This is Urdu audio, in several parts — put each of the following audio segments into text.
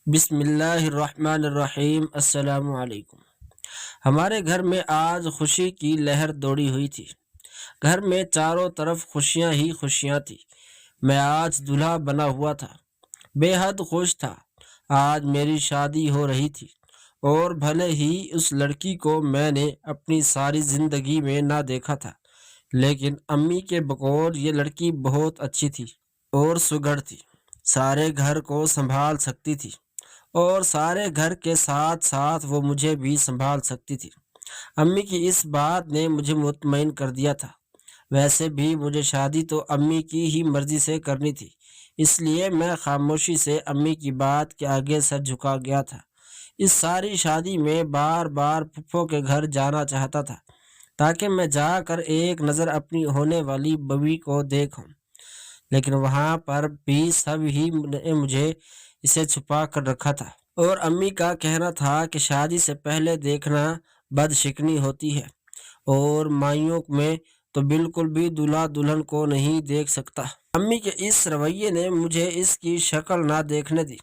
بسم اللہ الرحمن الرحیم۔ السلام علیکم۔ ہمارے گھر میں آج خوشی کی لہر دوڑی ہوئی تھی۔ گھر میں چاروں طرف خوشیاں ہی خوشیاں تھی۔ میں آج دلہا بنا ہوا تھا، بے حد خوش تھا۔ آج میری شادی ہو رہی تھی، اور بھلے ہی اس لڑکی کو میں نے اپنی ساری زندگی میں نہ دیکھا تھا، لیکن امی کے بقول یہ لڑکی بہت اچھی تھی اور سگڑ تھی، سارے گھر کو سنبھال سکتی تھی، اور سارے گھر کے ساتھ ساتھ وہ مجھے بھی سنبھال سکتی تھی۔ امی کی اس بات نے مجھے مطمئن کر دیا تھا۔ ویسے بھی مجھے شادی تو امی کی ہی مرضی سے کرنی تھی، اس لیے میں خاموشی سے امی کی بات کے آگے سر جھکا گیا تھا۔ اس ساری شادی میں بار بار پھپھو کے گھر جانا چاہتا تھا، تاکہ میں جا کر ایک نظر اپنی ہونے والی بیوی کو دیکھوں، لیکن وہاں پر بھی سب ہی نے مجھے اسے چھپا کر رکھا تھا، اور امی کا کہنا تھا کہ شادی سے پہلے دیکھنا بد شکنی ہوتی ہے، اور مائیوں میں تو بالکل بھی دلہا دلہن کو نہیں دیکھ سکتا۔ امی کے اس رویے نے مجھے اس کی شکل نہ دیکھنے دی۔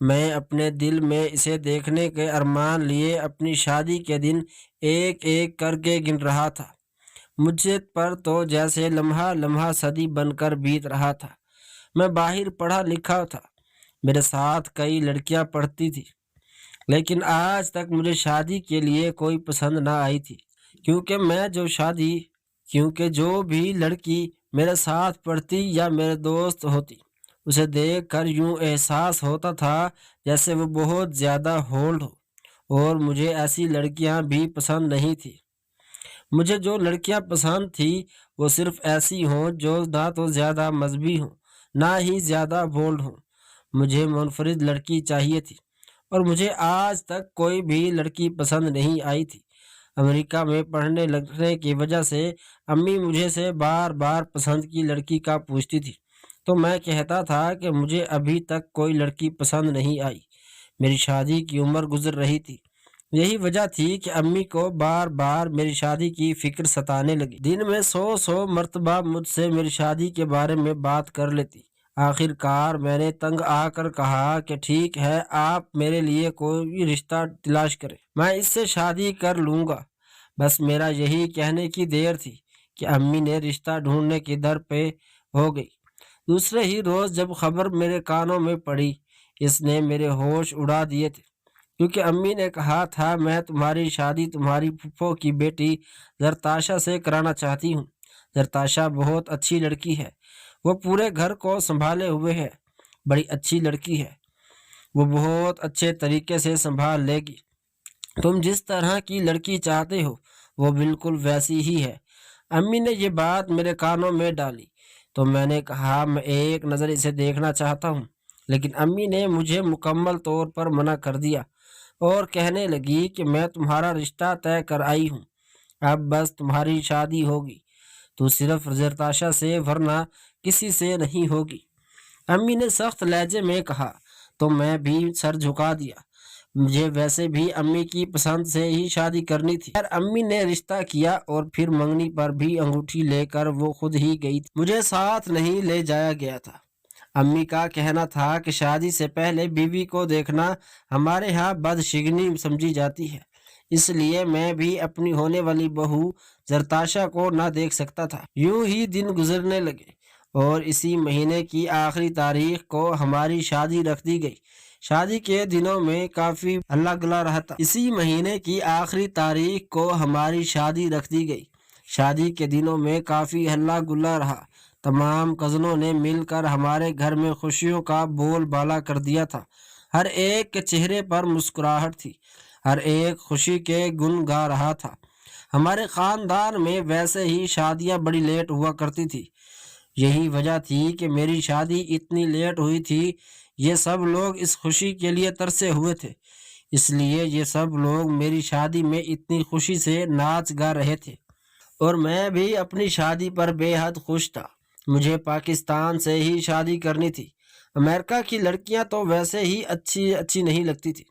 میں اپنے دل میں اسے دیکھنے کے ارمان لیے اپنی شادی کے دن ایک ایک کر کے گن رہا تھا۔ مجھے پر تو جیسے لمحہ لمحہ صدی بن کر بیت رہا تھا۔ میں باہر پڑھا لکھا تھا، میرے ساتھ کئی لڑکیاں پڑھتی تھی، لیکن آج تک مجھے شادی کے لیے کوئی پسند نہ آئی تھی، کیونکہ جو بھی لڑکی میرے ساتھ پڑھتی یا میرے دوست ہوتی، اسے دیکھ کر یوں احساس ہوتا تھا جیسے وہ بہت زیادہ ہولڈ ہو، اور مجھے ایسی لڑکیاں بھی پسند نہیں تھی۔ مجھے جو لڑکیاں پسند تھی وہ صرف ایسی ہوں جو نہ تو زیادہ مذہبی ہوں، نہ ہی زیادہ بولڈ ہوں۔ مجھے منفرد لڑکی چاہیے تھی، اور مجھے آج تک کوئی بھی لڑکی پسند نہیں آئی تھی۔ امریکہ میں پڑھنے لگنے کی وجہ سے امی مجھے سے بار بار پسند کی لڑکی کا پوچھتی تھی، تو میں کہتا تھا کہ مجھے ابھی تک کوئی لڑکی پسند نہیں آئی۔ میری شادی کی عمر گزر رہی تھی، یہی وجہ تھی کہ امی کو بار بار میری شادی کی فکر ستانے لگی۔ دن میں 100 مرتبہ مجھ سے میری شادی کے بارے میں بات کر لیتی۔ آخر کار میں نے تنگ آ کر کہا کہ ٹھیک ہے، آپ میرے لیے کوئی رشتہ تلاش کریں، میں اس سے شادی کر لوں گا۔ بس میرا یہی کہنے کی دیر تھی کہ امی نے رشتہ ڈھونڈنے کی در پہ ہو گئی۔ دوسرے ہی روز جب خبر میرے کانوں میں پڑی، اس نے میرے ہوش اڑا دیے تھے، کیونکہ امی نے کہا تھا میں تمہاری شادی تمہاری پھپھو کی بیٹی زرتاشا سے کرانا چاہتی ہوں۔ زرتاشا بہت اچھی لڑکی ہے، وہ پورے گھر کو سنبھالے ہوئے ہے، بڑی اچھی لڑکی ہے، وہ بہت اچھے طریقے سے سنبھال لے گی۔ تم جس طرح کی لڑکی چاہتے ہو وہ بالکل ویسی ہی ہے۔ امی نے یہ بات میرے کانوں میں ڈالی تو میں نے کہا میں ایک نظر اسے دیکھنا چاہتا ہوں، لیکن امی نے مجھے مکمل طور پر منع کر دیا، اور کہنے لگی کہ میں تمہارا رشتہ طے کر آئی ہوں، اب بس تمہاری شادی ہوگی، تو صرف زرتاشا سے ورنہ کسی سے نہیں ہوگی۔ امی نے سخت لہجے میں کہا تو میں بھی سر جھکا دیا۔ مجھے ویسے بھی امی کی پسند سے ہی شادی کرنی تھی۔ امی نے رشتہ کیا، اور پھر منگنی پر بھی انگوٹھی لے کر وہ خود ہی گئی تھی، مجھے ساتھ نہیں لے جایا گیا تھا۔ امی کا کہنا تھا کہ شادی سے پہلے بیوی کو دیکھنا ہمارے ہاں بد شگنی سمجھی جاتی ہے، اس لیے میں بھی اپنی ہونے والی بہو زرتاشا کو نہ دیکھ سکتا تھا۔ یوں ہی دن گزرنے لگے، اور اسی مہینے کی آخری تاریخ کو ہماری شادی رکھ دی گئی۔ شادی کے دنوں میں کافی ہلا گلا رہا تھا۔ اسی مہینے کی آخری تاریخ کو ہماری شادی رکھ دی گئی۔ شادی کے دنوں میں کافی ہلا گلا رہا۔ تمام کزنوں نے مل کر ہمارے گھر میں خوشیوں کا بول بالا کر دیا تھا۔ ہر ایک کے چہرے پر مسکراہٹ تھی، ہر ایک خوشی کے گن گا رہا تھا۔ ہمارے خاندان میں ویسے ہی شادیاں بڑی لیٹ ہوا کرتی تھی، یہی وجہ تھی کہ میری شادی اتنی لیٹ ہوئی تھی۔ یہ سب لوگ اس خوشی کے لیے ترسے ہوئے تھے، اس لیے یہ سب لوگ میری شادی میں اتنی خوشی سے ناچ گا رہے تھے، اور میں بھی اپنی شادی پر بے حد خوش تھا۔ مجھے پاکستان سے ہی شادی کرنی تھی، امریکہ کی لڑکیاں تو ویسے ہی اچھی نہیں لگتی تھی۔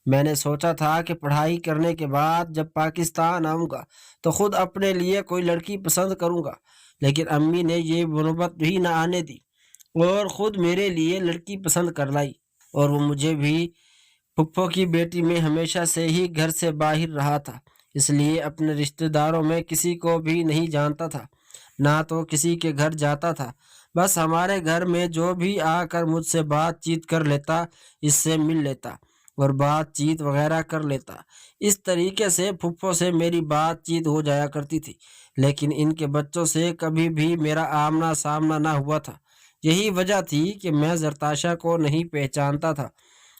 میں نے سوچا تھا کہ پڑھائی کرنے کے بعد جب پاکستان آؤں گا تو خود اپنے لیے کوئی لڑکی پسند کروں گا، لیکن امی نے یہ نوبت بھی نہ آنے دی، اور خود میرے لیے لڑکی پسند کر لائی۔ اور وہ مجھے بھی پھپھو کی بیٹی میں ہمیشہ سے ہی گھر سے باہر رہا تھا، اس لیے اپنے رشتہ داروں میں کسی کو بھی نہیں جانتا تھا، نہ تو کسی کے گھر جاتا تھا۔ بس ہمارے گھر میں جو بھی آ کر مجھ سے بات چیت کر لیتا، اس سے مل لیتا اور بات چیت وغیرہ کر لیتا۔ اس طریقے سے پھپھو سے میری بات چیت ہو جایا کرتی تھی، لیکن ان کے بچوں سے کبھی بھی میرا آمنا سامنا نہ ہوا تھا۔ یہی وجہ تھی کہ میں زرتاشا کو نہیں پہچانتا تھا،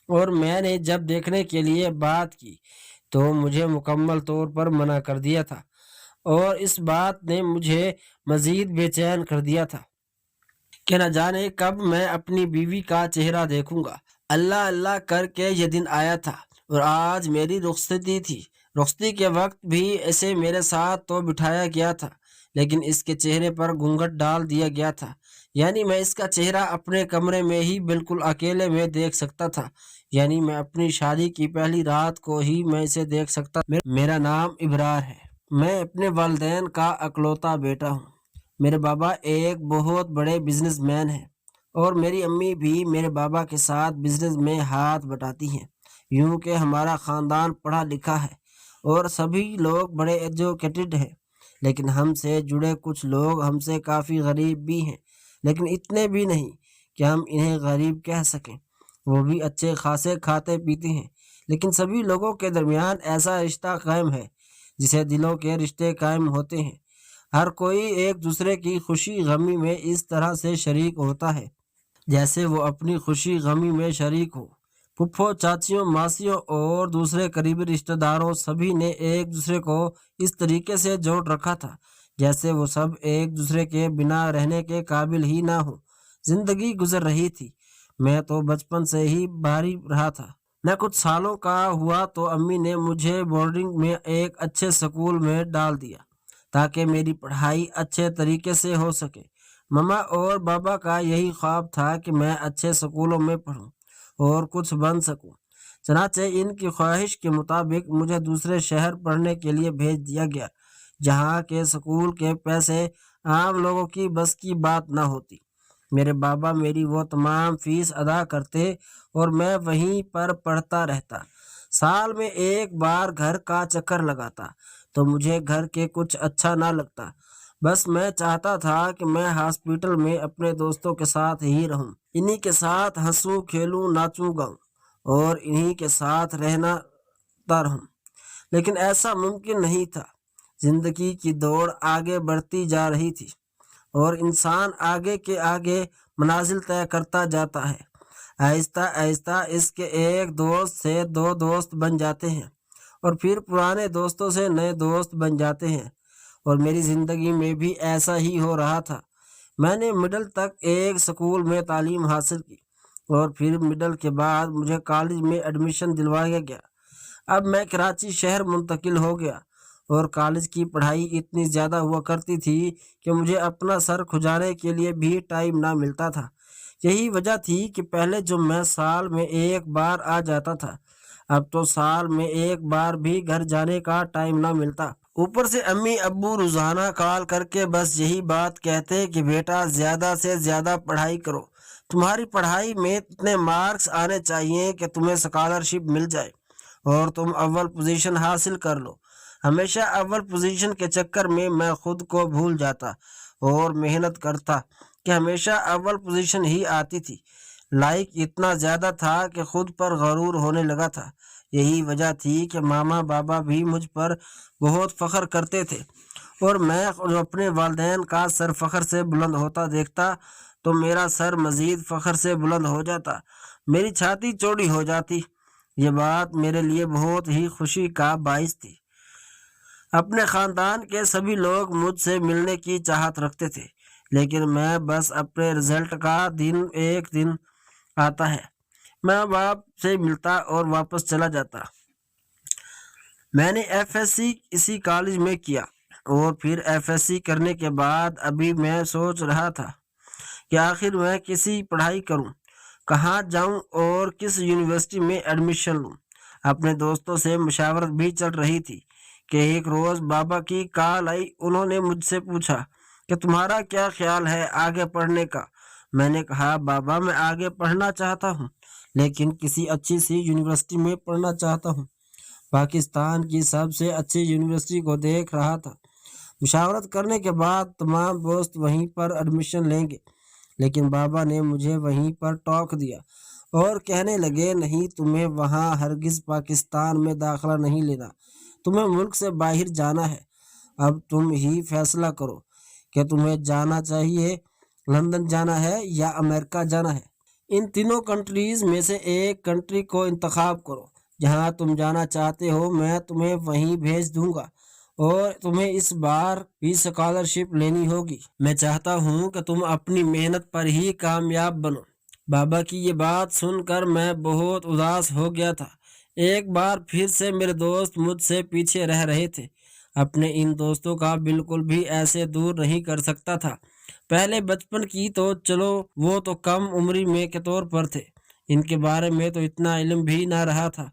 اور میں نے جب دیکھنے کے لیے بات کی تو مجھے مکمل طور پر منع کر دیا تھا، اور اس بات نے مجھے مزید بے چین کر دیا تھا کہ نہ جانے کب میں اپنی بیوی کا چہرہ دیکھوں گا۔ اللہ اللہ کر کے یہ دن آیا تھا، اور آج میری رخصتی تھی۔ رخصتی کے وقت بھی اسے میرے ساتھ تو بٹھایا گیا تھا، لیکن اس کے چہرے پر گھونگھٹ ڈال دیا گیا تھا، یعنی میں اس کا چہرہ اپنے کمرے میں ہی بالکل اکیلے میں دیکھ سکتا تھا، یعنی میں اپنی شادی کی پہلی رات کو ہی میں اسے دیکھ سکتا۔ میرا نام ابرار ہے، میں اپنے والدین کا اکلوتا بیٹا ہوں۔ میرے بابا ایک بہت بڑے بزنس مین ہیں، اور میری امی بھی میرے بابا کے ساتھ بزنس میں ہاتھ بٹاتی ہیں۔ یوں کہ ہمارا خاندان پڑھا لکھا ہے اور سبھی لوگ بڑے ایجوکیٹڈ ہیں، لیکن ہم سے جڑے کچھ لوگ ہم سے کافی غریب بھی ہیں، لیکن اتنے بھی نہیں کہ ہم انہیں غریب کہہ سکیں۔ وہ بھی اچھے خاصے کھاتے پیتے ہیں، لیکن سبھی لوگوں کے درمیان ایسا رشتہ قائم ہے جسے دلوں کے رشتے قائم ہوتے ہیں۔ ہر کوئی ایک دوسرے کی خوشی غمی میں اس طرح سے شریک ہوتا ہے جیسے وہ اپنی خوشی غمی میں شریک ہو۔ پھپھو، چاچیوں، ماسیوں اور دوسرے قریبی رشتہ داروں سبھی نے ایک دوسرے کو اس طریقے سے جوڑ رکھا تھا جیسے وہ سب ایک دوسرے کے بنا رہنے کے قابل ہی نہ ہو۔ زندگی گزر رہی تھی، میں تو بچپن سے ہی باہری رہا تھا۔ میں کچھ سالوں کا ہوا تو امی نے مجھے بورڈنگ میں ایک اچھے سکول میں ڈال دیا تاکہ میری پڑھائی اچھے طریقے سے ہو سکے۔ مما اور بابا کا یہی خواب تھا کہ میں اچھے سکولوں میں پڑھوں اور کچھ بن سکوں۔ چنانچہ ان کی خواہش کے مطابق مجھے دوسرے شہر پڑھنے کے لیے بھیج دیا گیا، جہاں کے سکول کے پیسے عام لوگوں کی بس کی بات نہ ہوتی۔ میرے بابا میری وہ تمام فیس ادا کرتے اور میں وہیں پر پڑھتا رہتا۔ سال میں ایک بار گھر کا چکر لگاتا تو مجھے گھر کے کچھ اچھا نہ لگتا، بس میں چاہتا تھا کہ میں ہاسپٹل میں اپنے دوستوں کے ساتھ ہی رہوں، انہی کے ساتھ ہنسوں کھیلوں ناچوں گاؤں اور انہی کے ساتھ رہنا رہوں، لیکن ایسا ممکن نہیں تھا۔ زندگی کی دوڑ آگے بڑھتی جا رہی تھی اور انسان آگے کے آگے منازل طے کرتا جاتا ہے۔ آہستہ آہستہ اس کے ایک دوست سے دو دوست بن جاتے ہیں، اور پھر پرانے دوستوں سے نئے دوست بن جاتے ہیں، اور میری زندگی میں بھی ایسا ہی ہو رہا تھا۔ میں نے مڈل تک ایک سکول میں تعلیم حاصل کی، اور پھر مڈل کے بعد مجھے کالج میں ایڈمیشن دلوایا گیا۔ اب میں کراچی شہر منتقل ہو گیا، اور کالج کی پڑھائی اتنی زیادہ ہوا کرتی تھی کہ مجھے اپنا سر کھجانے کے لیے بھی ٹائم نہ ملتا تھا۔ یہی وجہ تھی کہ پہلے جو میں سال میں ایک بار آ جاتا تھا، اب تو سال میں ایک بار بھی گھر جانے کا ٹائم نہ ملتا۔ اوپر سے امی ابو روزانہ کال کر کے بس یہی بات کہتے کہ بیٹا زیادہ سے زیادہ پڑھائی کرو، تمہاری پڑھائی میں اتنے مارکس آنے چاہیے کہ تمہیں اسکالرشپ مل جائے اور تم اول پوزیشن حاصل کر لو۔ ہمیشہ اول پوزیشن کے چکر میں میں خود کو بھول جاتا اور محنت کرتا کہ ہمیشہ اول پوزیشن ہی آتی تھی۔ لائق اتنا زیادہ تھا کہ خود پر غرور ہونے لگا تھا۔ یہی وجہ تھی کہ ماما بابا بھی مجھ پر بہت فخر کرتے تھے، اور میں اپنے والدین کا سر فخر سے بلند ہوتا دیکھتا تو میرا سر مزید فخر سے بلند ہو جاتا، میری چھاتی چوڑی ہو جاتی۔ یہ بات میرے لیے بہت ہی خوشی کا باعث تھی۔ اپنے خاندان کے سبھی لوگ مجھ سے ملنے کی چاہت رکھتے تھے، لیکن میں بس اپنے رزلٹ کا دن ایک دن آتا ہے، میں باپ سے ملتا اور واپس چلا جاتا۔ میں نے ایف ایس سی اسی کالج میں کیا، اور پھر ایف ایس سی کرنے کے بعد ابھی میں سوچ رہا تھا کہ آخر میں کسی پڑھائی کروں، کہاں جاؤں اور کس یونیورسٹی میں ایڈمیشن لوں۔ اپنے دوستوں سے مشاورت بھی چل رہی تھی کہ ایک روز بابا کی کال آئی۔ انہوں نے مجھ سے پوچھا کہ تمہارا کیا خیال ہے آگے پڑھنے کا؟ میں نے کہا بابا میں آگے پڑھنا چاہتا ہوں، لیکن کسی اچھی سی یونیورسٹی میں پڑھنا چاہتا ہوں۔ پاکستان کی سب سے اچھی یونیورسٹی کو دیکھ رہا تھا۔ مشاورت کرنے کے بعد تمام دوست وہیں پر ایڈمیشن لیں گے، لیکن بابا نے مجھے وہیں پر ٹوک دیا اور کہنے لگے، نہیں، تمہیں وہاں ہرگز پاکستان میں داخلہ نہیں لینا، تمہیں ملک سے باہر جانا ہے۔ اب تم ہی فیصلہ کرو کہ تمہیں جانا چاہیے، لندن جانا ہے یا امریکہ جانا ہے۔ ان تینوں کنٹریز میں سے ایک کنٹری کو انتخاب کرو۔ جہاں تم جانا چاہتے ہو میں تمہیں وہیں بھیج دوں گا، اور تمہیں اس بار بھی اسکالرشپ لینی ہوگی۔ میں چاہتا ہوں کہ تم اپنی محنت پر ہی کامیاب بنو۔ بابا کی یہ بات سن کر میں بہت اداس ہو گیا تھا۔ ایک بار پھر سے میرے دوست مجھ سے پیچھے رہ رہے تھے۔ اپنے ان دوستوں کا بالکل بھی ایسے دور نہیں کر سکتا تھا۔ پہلے بچپن کی تو چلو، وہ تو کم عمری میں کے طور پر تھے، ان کے بارے میں تو اتنا علم بھی نہ رہا تھا۔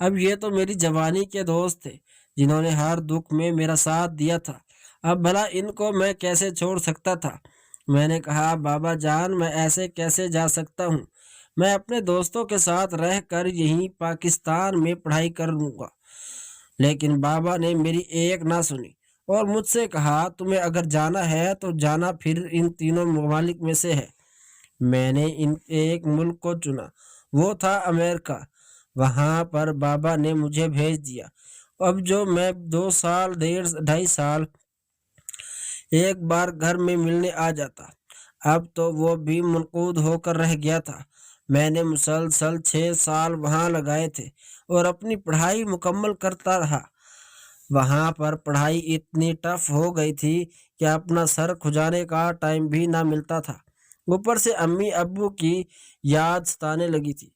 اب یہ تو میری جوانی کے دوست تھے، جنہوں نے ہر دکھ میں میرا ساتھ دیا تھا۔ اب بھلا ان کو میں کیسے چھوڑ سکتا تھا؟ میں نے کہا، بابا جان، میں ایسے کیسے جا سکتا ہوں؟ میں اپنے دوستوں کے ساتھ رہ کر یہیں پاکستان میں پڑھائی کر لوں گا۔ لیکن بابا نے میری ایک نہ سنی اور مجھ سے کہا، تمہیں اگر جانا ہے تو جانا پھر ان تینوں ممالک میں سے ہے۔ میں نے ان ایک ملک کو چنا، وہ تھا امریکہ۔ وہاں پر بابا نے مجھے بھیج دیا۔ اب جو میں 2 سال 2.5 سال ایک بار گھر میں ملنے آ جاتا، اب تو وہ بھی منقود ہو کر رہ گیا تھا۔ میں نے مسلسل 6 سال وہاں لگائے تھے اور اپنی پڑھائی مکمل کرتا رہا۔ وہاں پر پڑھائی اتنی ٹف ہو گئی تھی کہ اپنا سر کھجانے کا ٹائم بھی نہ ملتا تھا۔ اوپر سے امی ابو کی یاد ستانے لگی تھی،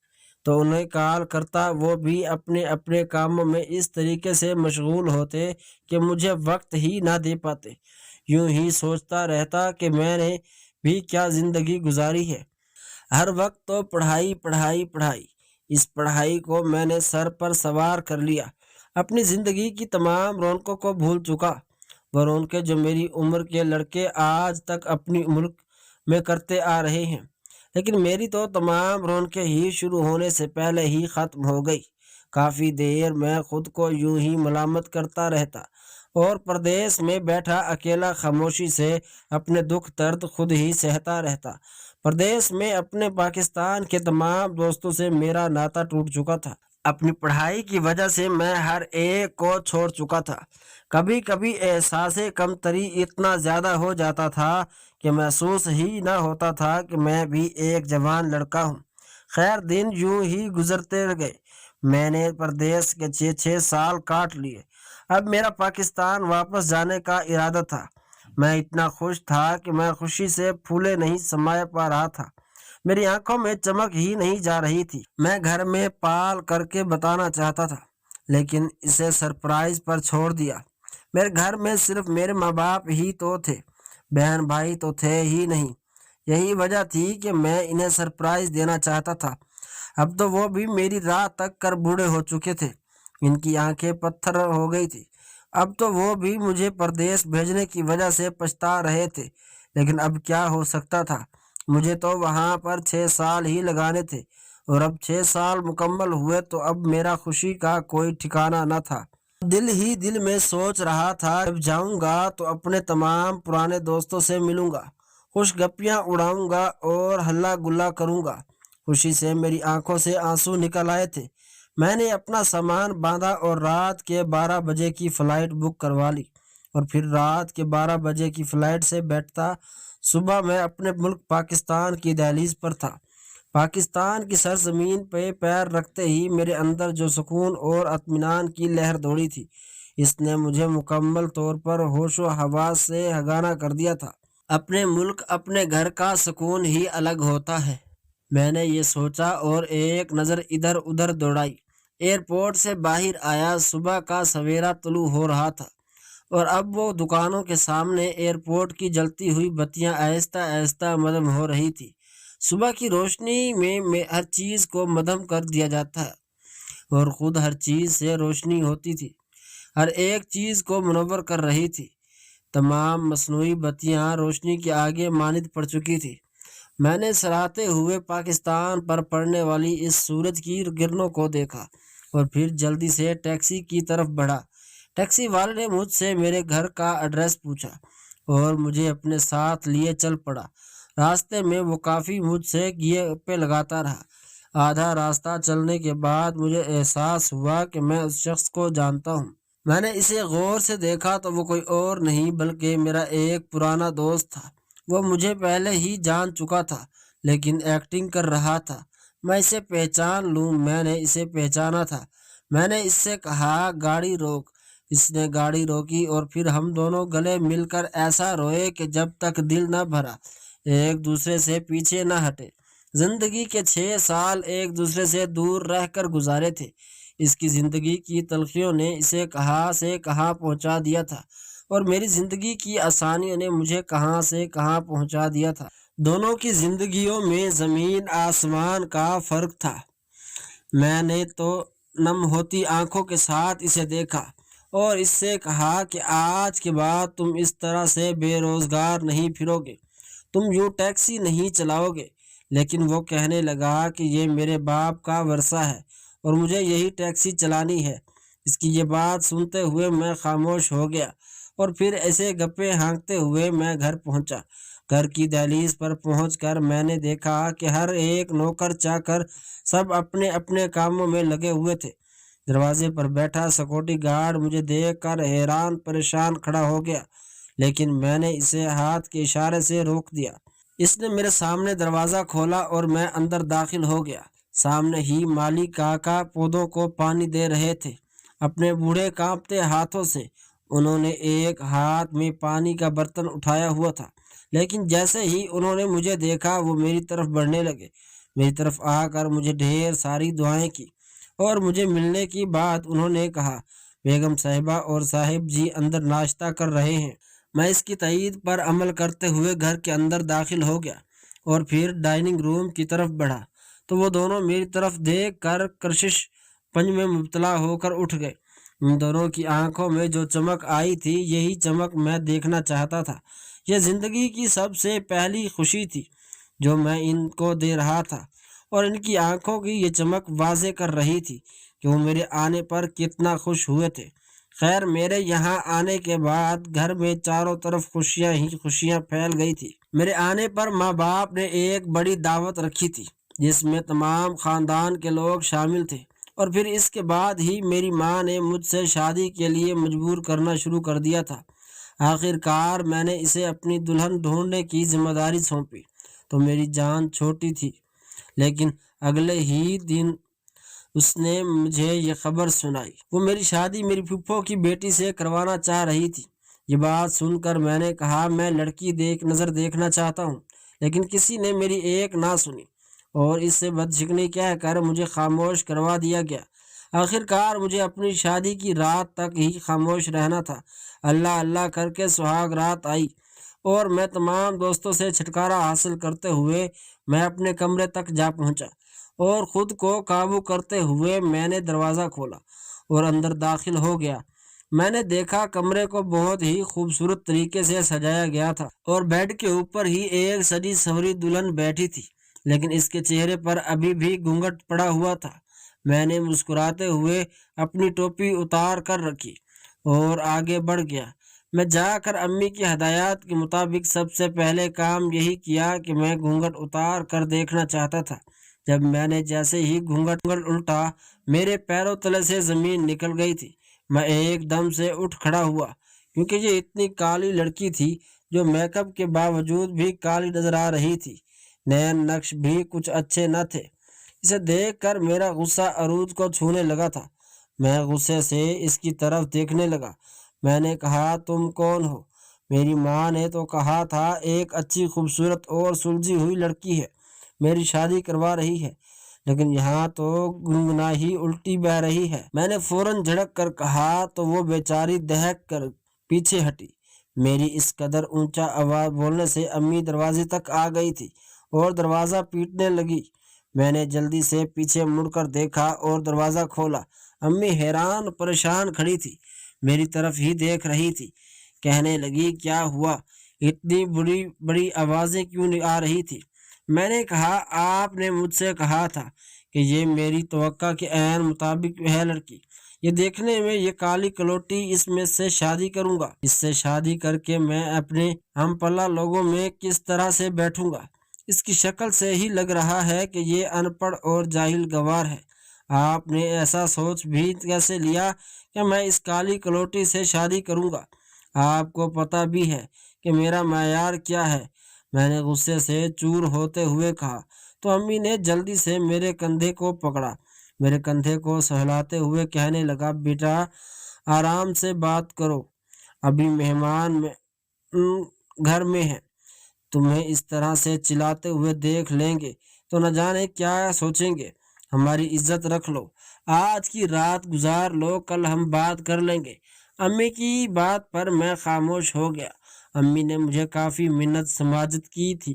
تو انہیں کال کرتا، وہ بھی اپنے اپنے کاموں میں اس طریقے سے مشغول ہوتے کہ مجھے وقت ہی نہ دے پاتے۔ یوں ہی سوچتا رہتا کہ میں نے بھی کیا زندگی گزاری ہے۔ ہر وقت تو پڑھائی پڑھائی پڑھائی۔ اس پڑھائی کو میں نے سر پر سوار کر لیا، اپنی زندگی کی تمام رونقوں کو بھول چکا۔ وہ رونقیں جو میری عمر کے لڑکے آج تک اپنی ملک میں کرتے آ رہے ہیں، لیکن میری تو تمام رونقیں ہی شروع ہونے سے پہلے ہی ختم ہو گئی۔ کافی دیر میں خود کو یوں ہی ملامت کرتا رہتا اور پردیس میں بیٹھا اکیلا خاموشی سے اپنے دکھ درد خود ہی سہتا رہتا۔ پردیس میں اپنے پاکستان کے تمام دوستوں سے میرا ناتا ٹوٹ چکا تھا۔ اپنی پڑھائی کی وجہ سے میں ہر ایک کو چھوڑ چکا تھا۔ کبھی کبھی احساس کمتری اتنا زیادہ ہو جاتا تھا کہ محسوس ہی نہ ہوتا تھا کہ میں بھی ایک جوان لڑکا ہوں۔ خیر، دن یوں ہی گزرتے گئے۔ میں نے پردیس کے 6 سال کاٹ لیے۔ اب میرا پاکستان واپس جانے کا ارادہ تھا۔ میں اتنا خوش تھا کہ میں خوشی سے پھولے نہیں سما پا رہا تھا۔ میری آنکھوں میں چمک ہی نہیں جا رہی تھی۔ میں گھر میں پال کر کے بتانا چاہتا تھا، لیکن اسے سرپرائز پر چھوڑ دیا۔ میرے گھر میں صرف میرے ماں باپ ہی تو تھے، بہن بھائی تو تھے ہی نہیں۔ یہی وجہ تھی کہ میں انہیں سرپرائز دینا چاہتا تھا۔ اب تو وہ بھی میری راہ تک کر بوڑھے ہو چکے تھے، ان کی آنکھیں پتھر ہو گئی تھی۔ اب تو وہ بھی مجھے پردیس بھیجنے کی وجہ سے پچھتا رہے تھے، لیکن اب کیا ہو سکتا تھا؟ مجھے تو وہاں پر 6 سال ہی لگانے تھے، اور اب 6 سال مکمل ہوئے تو اب میرا خوشی کا کوئی ٹھکانہ نہ تھا۔ دل ہی دل میں سوچ رہا تھا، جب جاؤں گا تو اپنے تمام پرانے دوستوں سے ملوں گا، خوش گپیاں اڑاؤں گا اور ہلا گلا کروں گا۔ خوشی سے میری آنکھوں سے آنسو نکل آئے تھے۔ میں نے اپنا سامان باندھا اور رات کے 12 بجے کی فلائٹ بک کروا لی، اور پھر رات کے 12 بجے کی فلائٹ سے بیٹھتا۔ صبح میں اپنے ملک پاکستان کی دہلیز پر تھا۔ پاکستان کی سرزمین پہ پیر رکھتے ہی میرے اندر جو سکون اور اطمینان کی لہر دوڑی تھی، اس نے مجھے مکمل طور پر ہوش و حواس سے ہگانا کر دیا تھا۔ اپنے ملک، اپنے گھر کا سکون ہی الگ ہوتا ہے، میں نے یہ سوچا اور ایک نظر ادھر ادھر دوڑائی۔ ایئرپورٹ سے باہر آیا، صبح کا سویرا طلوع ہو رہا تھا، اور اب وہ دکانوں کے سامنے ایئرپورٹ کی جلتی ہوئی بتیاں آہستہ آہستہ مدھم ہو رہی تھی۔ صبح کی روشنی میں ہر چیز کو مدھم کر دیا جاتا ہے، اور خود ہر چیز سے روشنی ہوتی تھی، ہر ایک چیز کو منور کر رہی تھی۔ تمام مصنوعی بتیاں روشنی کے آگے ماند پڑ چکی تھی۔ میں نے سراتے ہوئے پاکستان پر پڑنے والی اس سورج کی کرنوں کو دیکھا اور پھر جلدی سے ٹیکسی کی طرف بڑھا۔ ٹیکسی والے نے مجھ سے میرے گھر کا ایڈریس پوچھا اور مجھے اپنے ساتھ لیے چل پڑا۔ راستے میں وہ کافی مجھ سے گپیں لگاتا رہا۔ آدھا راستہ چلنے کے بعد مجھے احساس ہوا کہ میں اس شخص کو جانتا ہوں۔ میں نے اسے غور سے دیکھا تو وہ کوئی اور نہیں بلکہ میرا ایک پرانا دوست تھا۔ وہ مجھے پہلے ہی جان چکا تھا لیکن ایکٹنگ کر رہا تھا میں اسے پہچان لوں۔ میں نے اسے پہچانا تھا۔ میں نے اس سے کہا گاڑی روک۔ اس نے گاڑی روکی اور پھر ہم دونوں گلے مل کر ایسا روئے کہ جب تک دل نہ بھرا، ایک دوسرے سے پیچھے نہ ہٹے۔ زندگی کے 6 سال ایک دوسرے سے دور رہ کر گزارے تھے۔ اس کی زندگی کی تلخیوں نے اسے کہاں سے کہاں پہنچا دیا تھا اور میری زندگی کی آسانیوں نے مجھے کہاں سے کہاں پہنچا دیا تھا۔ دونوں کی زندگیوں میں زمین آسمان کا فرق تھا۔ میں نے تو نم ہوتی آنکھوں کے ساتھ اسے دیکھا اور اس سے کہا کہ آج کے بعد تم اس طرح سے بے روزگار نہیں پھرو گے، تم یوں ٹیکسی نہیں چلاؤ گے۔ لیکن وہ کہنے لگا کہ یہ میرے باپ کا ورثہ ہے اور مجھے یہی ٹیکسی چلانی ہے۔ اس کی یہ بات سنتے ہوئے میں خاموش ہو گیا اور پھر ایسے گپے ہانکتے ہوئے میں گھر پہنچا۔ گھر کی دہلیز پر پہنچ کر میں نے دیکھا کہ ہر ایک نوکر چاکر سب اپنے اپنے کاموں میں لگے ہوئے تھے۔ دروازے پر بیٹھا سیکورٹی گارڈ مجھے دیکھ کر حیران پریشان کھڑا ہو گیا لیکن میں نے اسے ہاتھ کے اشارے سے روک دیا۔ اس نے میرے سامنے دروازہ کھولا اور میں اندر داخل ہو گیا۔ سامنے ہی مالی کاکا پودوں کو پانی دے رہے تھے اپنے بوڑھے کانپتے ہاتھوں سے۔ انہوں نے ایک ہاتھ میں پانی کا برتن اٹھایا ہوا تھا لیکن جیسے ہی انہوں نے مجھے دیکھا وہ میری طرف بڑھنے لگے۔ میری طرف آ کر مجھے ڈھیر ساری دعائیں کی اور مجھے ملنے کی بات انہوں نے کہا۔ بیگم صاحبہ اور صاحب جی اندر ناشتہ کر رہے ہیں۔ میں اس کی تائید پر عمل کرتے ہوئے گھر کے اندر داخل ہو گیا اور پھر ڈائننگ روم کی طرف بڑھا تو وہ دونوں میری طرف دیکھ کر کشش پنج میں مبتلا ہو کر اٹھ گئے۔ ان دونوں کی آنکھوں میں جو چمک آئی تھی یہی چمک میں دیکھنا چاہتا تھا۔ یہ زندگی کی سب سے پہلی خوشی تھی جو میں ان کو دے رہا تھا اور ان کی آنکھوں کی یہ چمک واضح کر رہی تھی کہ وہ میرے آنے پر کتنا خوش ہوئے تھے۔ خیر میرے یہاں آنے کے بعد گھر میں چاروں طرف خوشیاں ہی خوشیاں پھیل گئی تھی۔ میرے آنے پر ماں باپ نے ایک بڑی دعوت رکھی تھی جس میں تمام خاندان کے لوگ شامل تھے اور پھر اس کے بعد ہی میری ماں نے مجھ سے شادی کے لیے مجبور کرنا شروع کر دیا تھا۔ آخر کار میں نے اسے اپنی دلہن ڈھونڈنے کی ذمہ داری سونپی تو میری جان چھوٹی تھی لیکن اگلے ہی دن اس نے مجھے یہ خبر سنائی۔ وہ میری شادی میری پھپھو کی بیٹی سے کروانا چاہ رہی تھی۔ یہ بات سن کر میں نے کہا میں لڑکی نظر دیکھنا چاہتا ہوں لیکن کسی نے میری ایک نہ سنی اور اس سے بدشگنی کہہ کر مجھے خاموش کروا دیا گیا۔ آخر کار مجھے اپنی شادی کی رات تک ہی خاموش رہنا تھا۔ اللہ اللہ کر کے سہاگ رات آئی اور میں تمام دوستوں سے چھٹکارا حاصل کرتے ہوئے میں اپنے کمرے تک جا پہنچا اور خود کو قابو کرتے ہوئے میں نے دروازہ کھولا اور اندر داخل ہو گیا۔ میں نے دیکھا کمرے کو بہت ہی خوبصورت طریقے سے سجایا گیا تھا اور بیڈ کے اوپر ہی ایک سجی سنوری دلہن بیٹھی تھی لیکن اس کے چہرے پر ابھی بھی گھونگھٹ پڑا ہوا تھا۔ میں نے مسکراتے ہوئے اپنی ٹوپی اتار کر رکھی اور آگے بڑھ گیا۔ میں جا کر امی کی ہدایات کے مطابق سب سے پہلے کام یہی کیا کہ میں گھونگھٹ اتار کر دیکھنا چاہتا تھا۔ جب میں نے جیسے ہی گھونگھٹ الٹا میرے پیروں تلے سے زمین نکل گئی تھی۔ میں ایک دم سے اٹھ کھڑا ہوا کیونکہ یہ اتنی کالی لڑکی تھی جو میک اپ کے باوجود بھی کالی نظر آ رہی تھی۔ نین نقش بھی کچھ اچھے نہ تھے۔ اسے دیکھ کر میرا غصہ عروج کو چھونے لگا تھا۔ میں غصے سے اس کی طرف دیکھنے لگا۔ میں نے کہا تم کون ہو؟ میری ماں نے تو کہا تھا ایک اچھی خوبصورت اور سلجھی ہوئی لڑکی ہے میری شادی کروا رہی ہے لیکن یہاں تو گنگناہی الٹی بہہ رہی ہے۔ میں نے فوراً جھڑک کر کہا تو وہ بیچاری دہک کر پیچھے ہٹی۔ میری اس قدر اونچا آواز بولنے سے امی دروازے تک آ گئی تھی اور دروازہ پیٹنے لگی۔ میں نے جلدی سے پیچھے مڑ کر دیکھا اور دروازہ کھولا۔ امی حیران پریشان کھڑی تھی، میری طرف ہی دیکھ رہی تھی۔ کہنے لگی کیا ہوا؟ اتنی بڑی بڑی آوازیں کیوں آ رہی تھی؟ میں نے کہا آپ نے مجھ سے کہا تھا کہ یہ میری توقع کے عین مطابق ہے لڑکی، یہ دیکھنے میں یہ کالی کلوٹی، اس میں سے شادی کروں گا، اس سے شادی کر کے میں اپنے ہم پلہ لوگوں میں کس طرح سے بیٹھوں گا؟ اس کی شکل سے ہی لگ رہا ہے کہ یہ ان پڑھ اور جاہل گوار ہے۔ آپ نے ایسا سوچ بھی کیسے لیا کہ میں اس کالی کلوٹی سے شادی کروں گا؟ آپ کو پتہ بھی ہے کہ میرا معیار کیا ہے؟ میں نے غصے سے چور ہوتے ہوئے کہا تو امی نے جلدی سے میرے کندھے کو پکڑا، میرے کندھے کو سہلاتے ہوئے کہنے لگا، بیٹا آرام سے بات کرو، ابھی مہمان گھر میں ہیں، تمہیں اس طرح سے چلاتے ہوئے دیکھ لیں گے تو نہ جانے کیا سوچیں گے، ہماری عزت رکھ لو، آج کی رات گزار لو، کل ہم بات کر لیں گے۔ امی کی بات پر میں خاموش ہو گیا۔ امی نے مجھے کافی منت سماجت کی تھی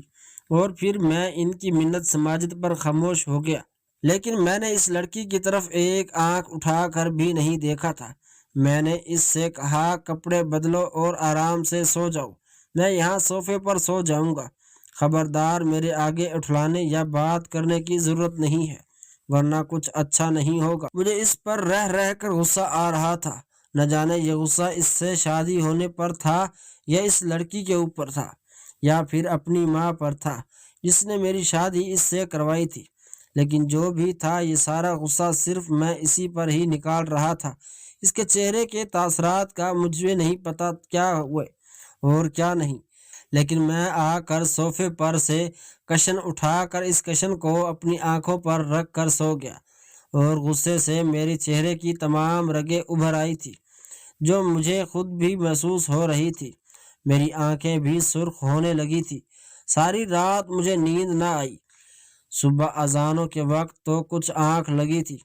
اور پھر میں ان کی منت سماجت پر خاموش ہو گیا، لیکن میں نے اس لڑکی کی طرف ایک آنکھ اٹھا کر بھی نہیں دیکھا تھا۔ میں نے اس سے کہا، کپڑے بدلو اور آرام سے سو جاؤ، میں یہاں صوفے پر سو جاؤں گا، خبردار میرے آگے اٹھلانے یا بات کرنے کی ضرورت نہیں ہے، ورنہ کچھ اچھا نہیں ہوگا۔ مجھے اس پر رہ رہ کر غصہ آ رہا تھا، نہ جانے یہ غصہ اس سے شادی ہونے پر تھا یا اس لڑکی کے اوپر تھا یا پھر اپنی ماں پر تھا جس نے میری شادی اس سے کروائی تھی، لیکن جو بھی تھا یہ سارا غصہ صرف میں اسی پر ہی نکال رہا تھا۔ اس کے چہرے کے تاثرات کا مجھے نہیں پتا کیا ہوئے اور کیا نہیں، لیکن میں آ کر صوفے پر سے کشن اٹھا کر اس کشن کو اپنی آنکھوں پر رکھ کر سو گیا، اور غصے سے میرے چہرے کی تمام رگیں ابھر آئی تھی جو مجھے خود بھی محسوس ہو رہی تھی، میری آنکھیں بھی سرخ ہونے لگی تھی۔ ساری رات مجھے نیند نہ آئی، صبح اذانوں کے وقت تو کچھ آنکھ لگی تھی